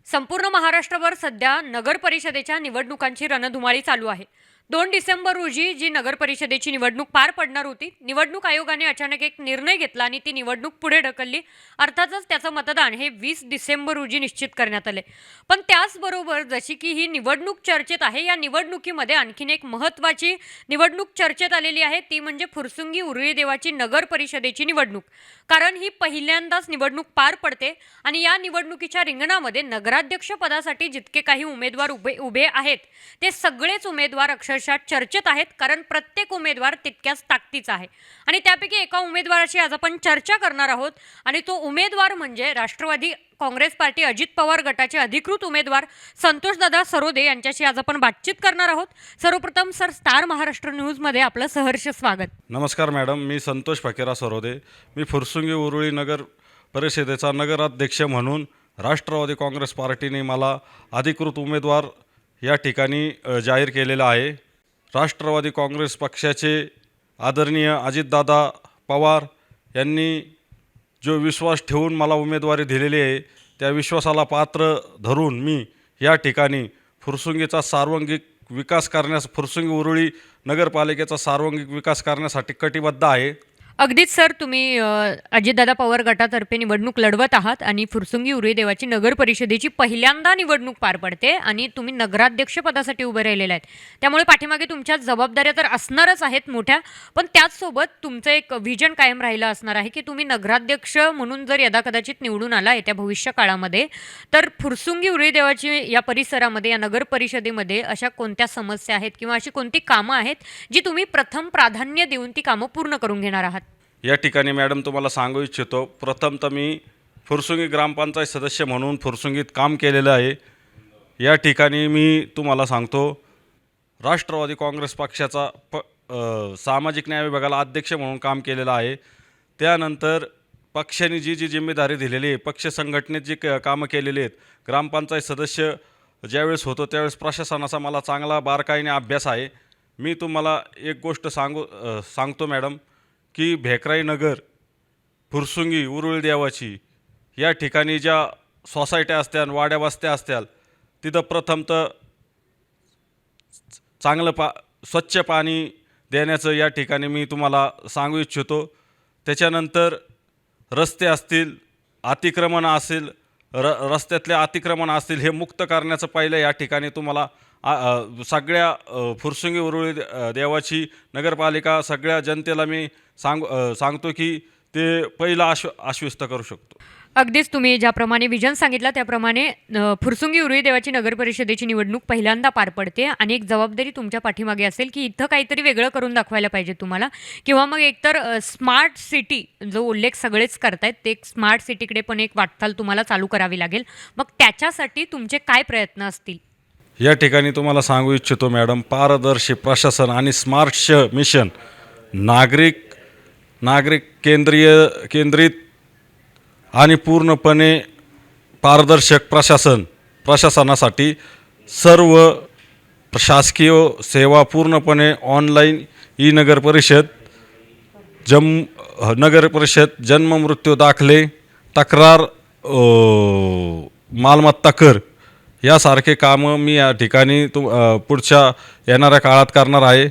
संपूर्ण महाराष्ट्रभर सध्या नगर परिषदेच्या निवडणुकांची रणधुमाळी चालू आहे. 2 डिसेंबर रोजी जी नगर परिषदेची निवडणूक पार पडणार होती, निवडणूक आयोगाने अचानक एक निर्णय घेतला आणि ती निवडणूक पुढे ढकलली. अर्थातच त्याचं मतदान हे 20 डिसेंबर रोजी निश्चित करण्यात आले. पण त्याचबरोबर जशी की ही निवडणूक चर्चेत आहे, या निवडणुकीमध्ये आणखीन एक महत्त्वाची निवडणूक चर्चेत आलेली आहे, ती म्हणजे फुरसुंगी उरुळी देवाची नगर परिषदेची निवडणूक. कारण ही पहिल्यांदाच निवडणूक पार पडते आणि या निवडणुकीच्या रिंगणामध्ये नगराध्यक्ष पदासाठी जितके काही उमेदवार उभे आहेत, ते सगळेच उमेदवार अक्षरशः चर्चेत आहेत. कारण प्रत्येक उमेदवार तितक्याच ताकदीचा आहे आणि त्यापैकी एका उमेदवाराची आज आपण चर्चा करणार आहोत आणि तो उमेदवार म्हणजे राष्ट्रवादी काँग्रेस पार्टी अजित पवार गटाचे अधिकृत उमेदवार संतोषदादा सरोदे यांच्याशी आज आपण बातचीत करणार आहोत. सर्वप्रथम सर, स्टार महाराष्ट्र न्यूजमध्ये आपलं सहर्ष स्वागत. नमस्कार मॅडम, मी संतोष फकीरा सरोदे. मी फुरसुंगी उरुळी नगर परिषदेचा नगराध्यक्ष म्हणून राष्ट्रवादी काँग्रेस पार्टीने मला अधिकृत उमेदवार या ठिकाणी जाहीर केलेला आहे. राष्ट्रवादी काँग्रेस पक्षाचे आदरणीय अजितदादा पवार यांनी जो विश्वास ठेवून मला उमेदवारी दिलेली आहे, त्या विश्वासाला पात्र धरून मी या ठिकाणी फुरसुंगीचा सर्वांगीण विकास करण्यास फुरसुंगी उरुळी नगरपालिकेचा सर्वांगीण विकास करण्यासाठी कटिबद्ध आहे. अगदीच सर, तुम्ही अजितदादा पवार गटातर्फे निवडणूक लढवत आहात आणि फुरसुंगी उरुळी देवाची नगर परिषदेची पहिल्यांदा निवडणूक पार पडते आणि तुम्ही नगराध्यक्ष पदासाठी उभे राहिलेले आहेत. त्यामुळे पाठीमागे तुमच्या जबाबदाऱ्या तर असणारच आहेत मोठ्या, पण त्याचसोबत तुमचं एक व्हिजन कायम राहिलं असणार आहे की तुम्ही नगराध्यक्ष म्हणून जर यदाकदाचित निवडून आला येत्या भविष्य काळामध्ये, तर फुरसुंगी उरुळी देवाची या परिसरामध्ये, या नगर परिषदेमध्ये अशा कोणत्या समस्या आहेत किंवा अशी कोणती कामं आहेत जी तुम्ही प्रथम प्राधान्य देऊन ती कामं पूर्ण करून घेणार आहात? या ठिकाणी मॅडम तुम्हाला सांगू इच्छितो, प्रथम तर मी फुरसुंगी ग्रामपंचायत सदस्य म्हणून फुरसुंगीत काम केलेलं आहे. या ठिकाणी मी तुम्हाला सांगतो, राष्ट्रवादी काँग्रेस पक्षाचा सामाजिक न्याय विभागाला अध्यक्ष म्हणून काम केलेलं आहे. त्यानंतर पक्षाने जी जिम्मेदारी दिलेली आहे, पक्ष संघटनेत जी कामं केलेली आहेत, ग्रामपंचायत सदस्य ज्यावेळेस होतो त्यावेळेस प्रशासनाचा मला चांगला बारकाईने अभ्यास आहे. मी तुम्हाला एक गोष्ट सांगतो मॅडम, की भेकराई नगर फुरसुंगी उरुळी देवाची या ठिकाणी ज्या सोसायट्या असत्याल, वाड्या वस्त्या असत्याल, तिथं प्रथम तर चांगलं स्वच्छ पाणी देण्याचं या ठिकाणी मी तुम्हाला सांगू इच्छितो. त्याच्यानंतर रस्ते असतील, अतिक्रमण असेल, रस्त्यातले अतिक्रमण असतील, हे मुक्त करण्याचं पहिलं या ठिकाणी तुम्हाला सगळ्या फुरसुंगी उरुळी देवाची नगरपालिका सगळ्या जनतेला मी सांगतो की ते पहिलं आश्वस्त करू शकतो. अगदीच तुम्ही ज्याप्रमाणे विजन सांगितलं त्याप्रमाणे फुरसुंगी उरुळी देवाची नगर परिषदेची निवडणूक पहिल्यांदा पार पडते आणि एक जबाबदारी तुमच्या पाठीमागे असेल की इथं काहीतरी वेगळं करून दाखवायला पाहिजे तुम्हाला, किंवा मग एकतर स्मार्ट सिटी जो उल्लेख सगळेच करतायत, ते एक स्मार्ट सिटीकडे पण एक वाटचाल तुम्हाला चालू करावी लागेल. मग त्याच्यासाठी तुमचे काय प्रयत्न असतील? या ठिकाणी तुम्हाला सांगू इच्छितो मॅडम, पारदर्शी प्रशासन आणि स्मार्ट शहर मिशन, नागरिक केंद्रित आणि पूर्णपणे पारदर्शक प्रशासनासाठी सर्व शासकीय सेवा पूर्णपणे ऑनलाईन नगर परिषद जन्म मृत्यू दाखले, तक्रार, मालमत्ता कर यासारखे कामं मी या ठिकाणी पुढच्या येणाऱ्या काळात करणार आहे.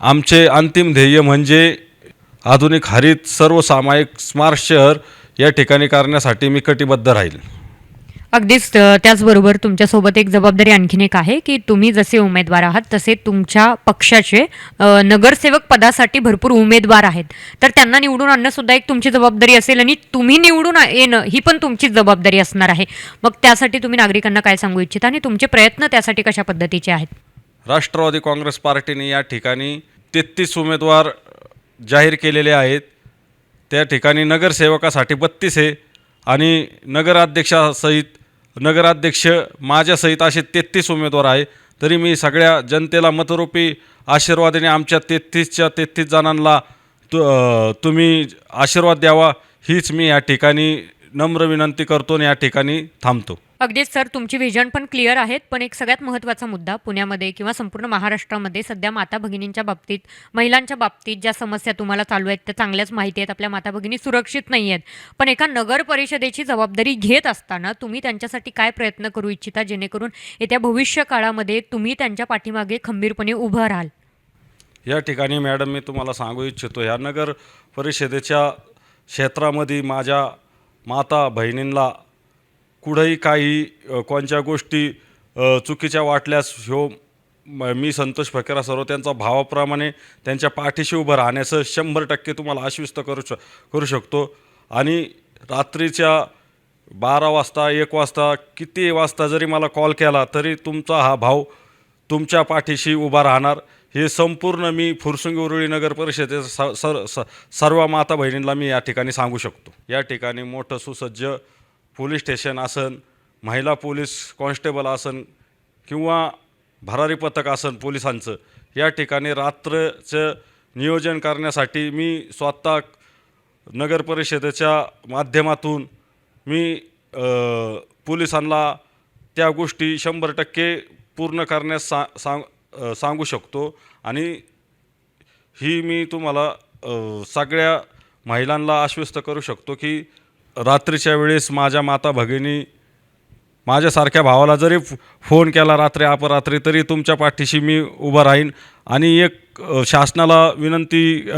आमचे अंतिम ध्येय म्हणजे आधुनिक हरित सर्वसामायिक स्मार्ट शहर या ठिकाणी करण्यासाठी मी कटिबद्ध राहील. अगदीच त्याचबरोबर तुमच्यासोबत एक जबाबदारी आणखीन एक आहे की तुम्ही जसे उमेदवार आहात तसे तुमच्या पक्षाचे नगरसेवक पदासाठी भरपूर उमेदवार आहेत, तर त्यांना निवडून आणणंसुद्धा एक तुमची जबाबदारी असेल आणि तुम्ही निवडून येणं ही पण तुमचीच जबाबदारी असणार आहे. मग त्यासाठी तुम्ही नागरिकांना काय सांगू इच्छिता आणि तुमचे प्रयत्न त्यासाठी कशा पद्धतीचे आहेत? राष्ट्रवादी काँग्रेस पार्टीने या ठिकाणी 33 उमेदवार जाहीर केलेले आहेत. त्या ठिकाणी नगरसेवकासाठी 32 आहे आणि नगराध्यक्ष माझ्यासहित असे 33 उमेदवार आहे. तरी मी सगळ्या जनतेला मतरूपी आशीर्वादाने आमच्या 33च्या 33 जणांना तुम्ही आशीर्वाद द्यावा, हीच मी या ठिकाणी नम्र विनंती करतो आणि या ठिकाणी थांबतो. अगदीच सर, तुमची व्हिजन पण क्लिअर आहेत, पण एक सगळ्यात महत्त्वाचा मुद्दा पुण्यामध्ये किंवा संपूर्ण महाराष्ट्रामध्ये सध्या माता भगिनींच्या बाबतीत, महिलांच्या बाबतीत ज्या समस्या तुम्हाला चालू आहेत त्या चांगल्याच माहिती आहेत. आपल्या माता भगिनी सुरक्षित नाही आहेत, पण एका नगर परिषदेची जबाबदारी घेत असताना तुम्ही त्यांच्यासाठी काय प्रयत्न करू इच्छिता जेणेकरून येत्या भविष्य काळामध्ये तुम्ही त्यांच्या पाठीमागे खंबीरपणे उभं राहाल? या ठिकाणी मॅडम मी तुम्हाला सांगू इच्छितो, ह्या नगर परिषदेच्या क्षेत्रामध्ये माझ्या माता बहिणींना कुठंही काही कोणत्या गोष्टी चुकीच्या वाटल्यास मी संतोष फकेरा सर्व त्यांचा भावाप्रमाणे त्यांच्या पाठीशी उभं राहण्याचं 100% तुम्हाला आश्वस्त करू शकतो. आणि रात्रीच्या 12 वाजता 1 वाजता किती वाजता जरी मला कॉल केला तरी तुमचा हा भाऊ तुमच्या पाठीशी उभा राहणार, हे संपूर्ण मी फुरसुंगी उरुळी नगर परिषदेच्या सर्व माता बहिणींना मी या ठिकाणी सांगू शकतो. या ठिकाणी मोठं सुसज्ज पोलीस स्टेशन असन, महिला पोलीस कॉन्स्टेबल असन किंवा भरारी पथक असन पोलिसांचं, या ठिकाणी रात्रचं नियोजन करण्यासाठी मी स्वतः नगर परिषदेच्या माध्यमातून मी पोलिसांना त्या गोष्टी 100% पूर्ण करण्यास सांगू शकतो. आणि ही मी तुम्हाला सगळ्या महिलांना आश्वस्त करू शकतो की रात्रीच्या वेळेस माझ्या माता भगिनी माझ्यासारख्या भावाला जरी फोन केला रात्री अपरात्री तरी तुमच्या पाठीशी मी उभा राहीन. आणि एक शासनाला विनंती,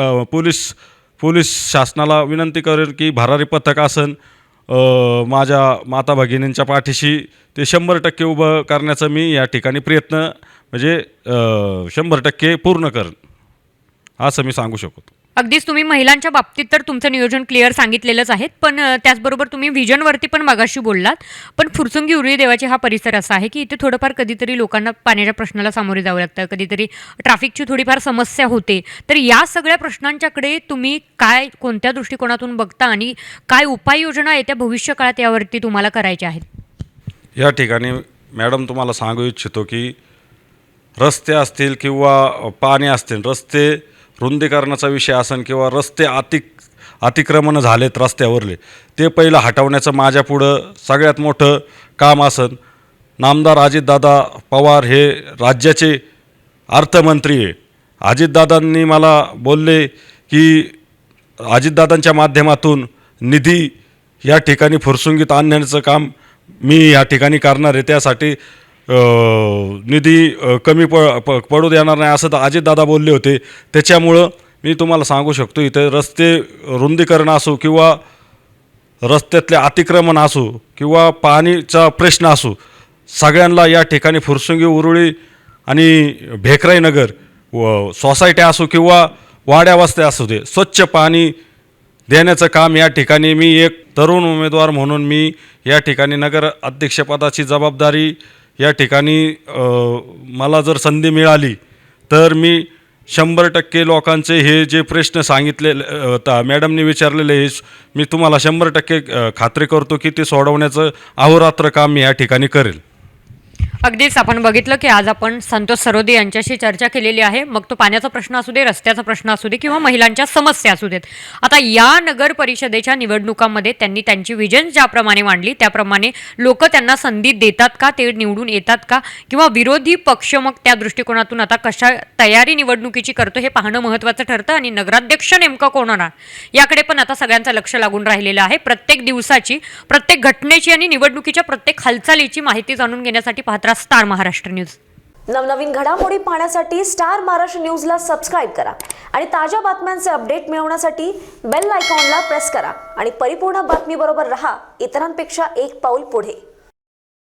पोलीस शासनाला विनंती करेल की भरारी पथक असन माझ्या माता भगिनींच्या पाठीशी ते 100% उभं करण्याचं मी या ठिकाणी प्रयत्न म्हणजे 100% पूर्ण करेन असं मी सांगू शकतो. अगदीच तुम्ही महिलांच्या बाबतीत तर तुमचं नियोजन क्लिअर सांगितलेलंच आहे, पण त्याचबरोबर तुम्ही व्हिजनवरती पण मगाशी बोललात. पण फुरसुंगी उरुळी देवाचे हा परिसर असा आहे की इथे थोडंफार कधीतरी लोकांना पाण्याच्या प्रश्नाला सामोरे जावं लागतं, कधीतरी ट्रॅफिकची थोडीफार समस्या होते. तर या सगळ्या प्रश्नांच्याकडे तुम्ही काय, कोणत्या दृष्टिकोनातून बघता आणि काय उपाययोजना येत्या भविष्य काळात यावरती तुम्हाला करायच्या आहेत? या ठिकाणी मॅडम तुम्हाला सांगू इच्छितो की रस्ते असतील किंवा पाणी असतील, रस्ते रुंदीकरणाचा विषय असेल किंवा रस्ते अतिक्रमण झालेत रस्त्यावरले, ते पहिलं हटवण्याचं माझ्यापुढं सगळ्यात मोठं काम असेल. नामदार अजितदादा पवार हे राज्याचे अर्थमंत्री आहे. अजितदादांनी मला बोलले की अजितदादांच्या माध्यमातून निधी या ठिकाणी फुरसुंगीत आणण्याचं काम मी या ठिकाणी करणार आहे. त्यासाठी निधी कमी पडू देणार नाही असं तर अजितदादा बोलले होते. त्याच्यामुळं मी तुम्हाला सांगू शकतो इथे रस्ते रुंदीकरण असो किंवा रस्त्यातले अतिक्रमण असो किंवा पाणीचा प्रश्न असो, सगळ्यांना या ठिकाणी फुरसुंगी उरुळी आणि भेकराई नगर सोसायट्या असो किंवा वाड्या वस्त्या असू दे, स्वच्छ पाणी देण्याचं काम या ठिकाणी मी एक तरुण उमेदवार म्हणून मी या ठिकाणी नगर अध्यक्षपदाची जबाबदारी या ठिकाणी मला जर संधी मिळाली तर मी 100% लोकांचे हे जे प्रश्न सांगितले मॅडमने विचारलेले हे मी तुम्हाला 100% खात्री करतो की ते सोडवण्याचं अहोरात्र काम मी या ठिकाणी करेल. अगदीच आपण बघितलं की आज आपण संतोष सरोदे यांच्याशी चर्चा केलेली आहे. मग तो पाण्याचा प्रश्न असू दे, रस्त्याचा प्रश्न असू दे किंवा महिलांच्या समस्या असू देत. आता या नगर परिषदेच्या निवडणुकांमध्ये त्यांनी त्यांची व्हिजन ज्याप्रमाणे मांडली त्याप्रमाणे लोक त्यांना संधी देतात का, ते निवडून येतात का, किंवा विरोधी पक्ष मग त्या दृष्टिकोनातून आता कशा तयारी निवडणुकीची करतो हे पाहणं महत्त्वाचं ठरतं. आणि नगराध्यक्ष नेमका कोण होणार याकडे पण आता सगळ्यांचं लक्ष लागून राहिलेलं आहे. प्रत्येक दिवसाची, प्रत्येक घटनेची आणि निवडणुकीच्या प्रत्येक हालचालीची माहिती जाणून घेण्यासाठी पाहत राहा स्टार महाराष्ट्र न्यूज. नवनवीन घडामोडी पाहण्यासाठी स्टार महाराष्ट्र न्यूजला सबस्क्राईब करा आणि ताज्या बातम्यांचे अपडेट मिळवण्यासाठी बेल आयकॉनला प्रेस करा आणि परिपूर्ण बातमीबरोबर रहा, इतरांपेक्षा एक पाऊल पुढे.